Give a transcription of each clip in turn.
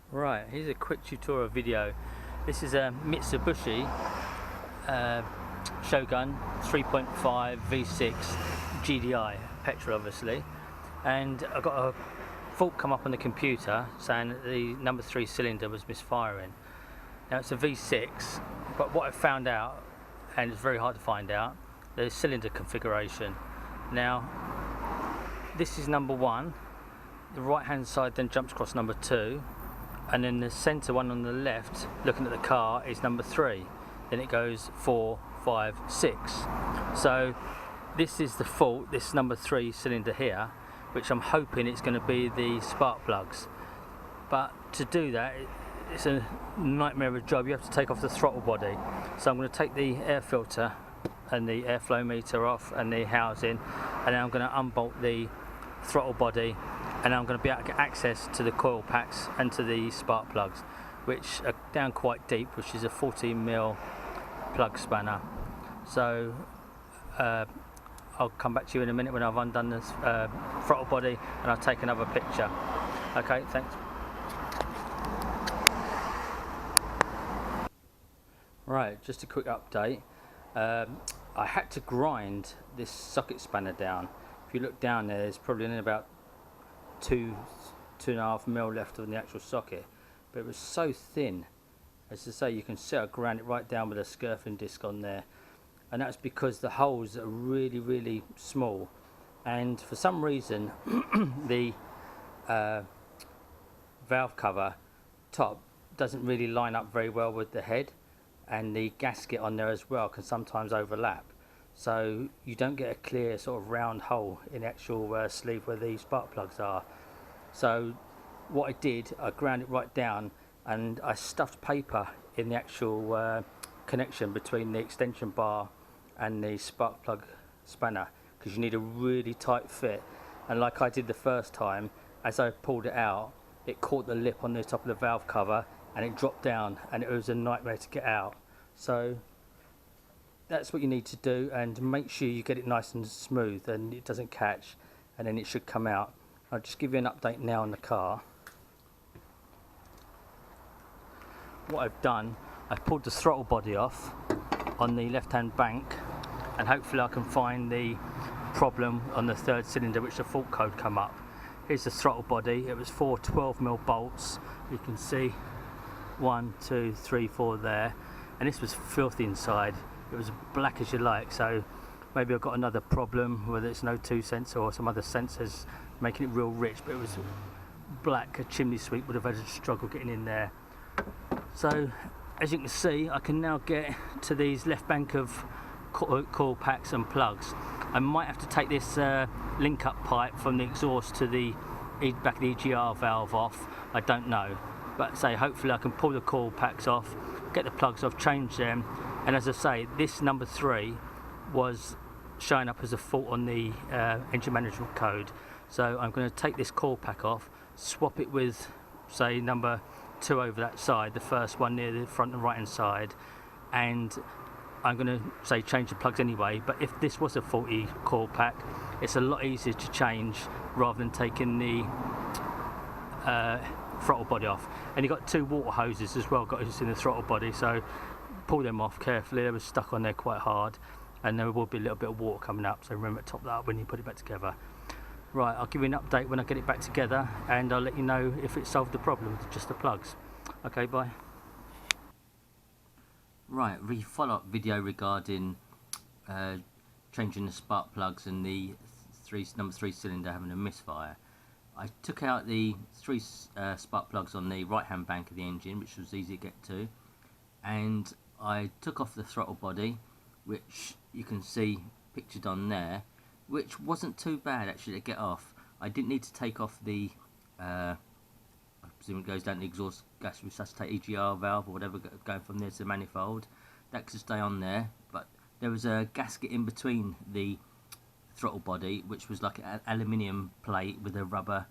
Right, here's a quick tutorial video. This is a Mitsubishi Shogun 3.5 V6 GDI, petrol obviously, and I got a fault come up on the computer saying that the number 3 cylinder was misfiring. Now it's a V6, but what I found out, and it's very hard to find out, the cylinder configuration. Now this is number 1, the right hand side then jumps across number 2, and then the centre one on the left, looking at the car, is number 3. Then it goes 4, 5, 6. So this is the fault, this number 3 cylinder here, which I'm hoping it's going to be the spark plugs. But to do that, it's a nightmare of a job. You have to take off the throttle body. So I'm going to take the air filter and the airflow meter off and the housing, and then I'm going to unbolt the throttle body, and I'm going to be able to get access to the coil packs and to the spark plugs, which are down quite deep, which is a 14mm plug spanner. So I'll come back to you in a minute when I've undone this throttle body, and I'll take another picture. Okay, thanks. Right, just a quick update. I had to grind this socket spanner down. If you look down there, there's probably only about 2.5mm left of the actual socket, but it was so thin. As I say, you can see I ground it right down with a skirting disc on there, and that's because the holes are really small, and for some reason the valve cover top doesn't really line up very well with the head, and the gasket on there as well can sometimes overlap, so you don't get a clear sort of round hole in the actual sleeve where the spark plugs are. So what I did, I ground it right down, and I stuffed paper in the actual connection between the extension bar and the spark plug spanner, because you need a really tight fit. And like I did the first time, as I pulled it out, it caught the lip on the top of the valve cover and it dropped down, and it was a nightmare to get out. So that's what you need to do, and make sure you get it nice and smooth and it doesn't catch, and then it should come out. I'll just give you an update now on the car. What I've done, I've pulled the throttle body off on the left hand bank, and hopefully I can find the problem on the 3rd cylinder, which the fault code come up. Here's the throttle body. It was 4 12mm bolts. You can see 1, 2, 3, 4 there, and this was filthy inside. It was black as you like, so maybe I've got another problem, whether it's an O2 sensor or some other sensors making it real rich, but it was black. A chimney sweep would have had a struggle getting in there. So as you can see, I can now get to these left bank of coil packs and plugs. I might have to take this link up pipe from the exhaust to the back of the EGR valve off. I don't know, but say hopefully I can pull the coil packs off, get the plugs off, change them, and as I say, this number 3 was showing up as a fault on the engine management code. So I'm going to take this coil pack off, swap it with say number 2 over that side, the first one near the front and right hand side, and I'm going to say change the plugs anyway. But if this was a faulty coil pack, it's a lot easier to change rather than taking the throttle body off. And you've got 2 water hoses as well, got in the throttle body, so pull them off carefully. They were stuck on there quite hard, and there will be a little bit of water coming up, so remember to top that up when you put it back together. Right, I'll give you an update when I get it back together, and I'll let you know if it solved the problem with just the plugs. Okay, bye. Right, follow-up video regarding changing the spark plugs and the number 3 cylinder having a misfire. I took out the 3 spark plugs on the right hand bank of the engine, which was easy to get to, and I took off the throttle body, which you can see pictured on there, which wasn't too bad actually to get off. I didn't need to take off the I presume it goes down the exhaust gas resuscitate EGR valve or whatever going from there to the manifold. That could stay on there, but there was a gasket in between the throttle body, which was like an aluminium plate with a rubber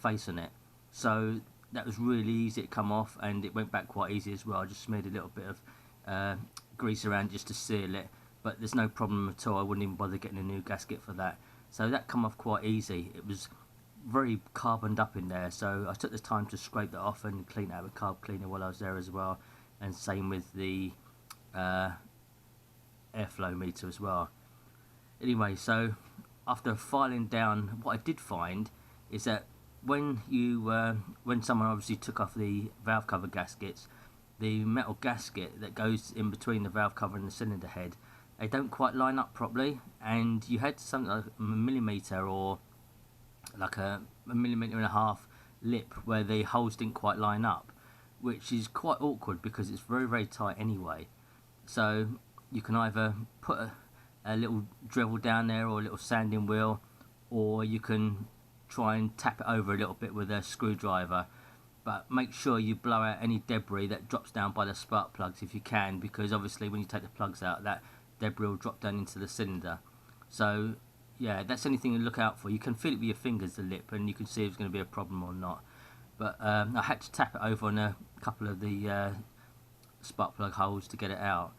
face on it, so that was really easy to come off, and it went back quite easy as well. I just smeared a little bit of grease around just to seal it, but there's no problem at all. I wouldn't even bother getting a new gasket for that, so that come off quite easy. It was very carboned up in there, so I took the time to scrape that off and clean it out with carb cleaner while I was there as well, and same with the airflow meter as well. Anyway, so after filing down, what I did find is that when someone obviously took off the valve cover gaskets, the metal gasket that goes in between the valve cover and the cylinder head, they don't quite line up properly, and you had something like a millimetre or like a millimetre and a half lip where the holes didn't quite line up, which is quite awkward because it's very, very tight anyway. So you can either put a little drill down there or a little sanding wheel, or you can try and tap it over a little bit with a screwdriver, but make sure you blow out any debris that drops down by the spark plugs if you can, because obviously when you take the plugs out, that debris will drop down into the cylinder. So yeah, that's anything to look out for. You can feel it with your fingers, the lip, and you can see if it's going to be a problem or not. But I had to tap it over on a couple of the spark plug holes to get it out,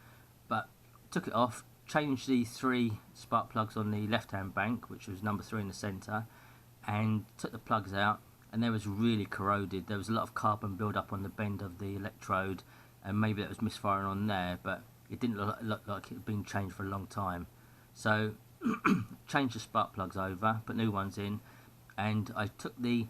but took it off, changed the 3 spark plugs on the left hand bank, which was number 3 in the centre, and took the plugs out, and they was really corroded. There was a lot of carbon build up on the bend of the electrode, and maybe that was misfiring on there, but it didn't look like it had been changed for a long time. So changed the spark plugs over, put new ones in, and I took the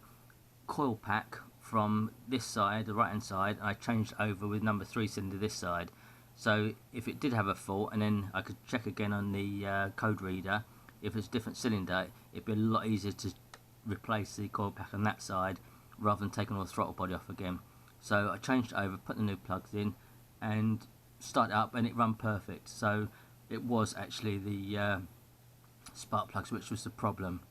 coil pack from this side, the right hand side, and I changed over with number 3 cylinder this side. So if it did have a fault, and then I could check again on the code reader, if it's a different cylinder, it'd be a lot easier to replace the coil pack on that side rather than taking all the throttle body off again. So I changed it over, put the new plugs in, and started up, and it ran perfect. So it was actually the spark plugs which was the problem,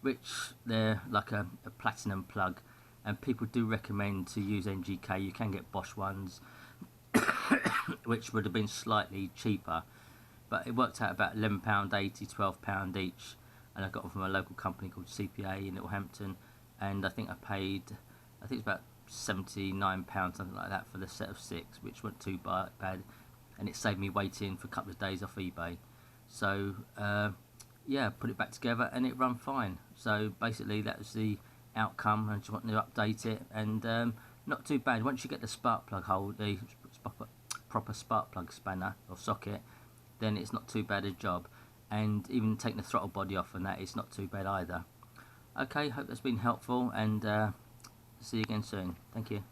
which they're like a platinum plug, and people do recommend to use NGK. You can get Bosch ones which would have been slightly cheaper, but it worked out about £11.80, £12 each, and I got them from a local company called CPA in Littlehampton, and I think I paid, I think it's about £79, something like that, for the set of 6, which wasn't too bad, and it saved me waiting for a couple of days off eBay. So yeah, put it back together and it ran fine. So basically that was the outcome. I just wanted to update it, and not too bad. Once you get the spark plug hole, the proper spark plug spanner or socket, then it's not too bad a job, and even taking the throttle body off and that, it's not too bad either. Okay, hope that's been helpful, and see you again soon. Thank you.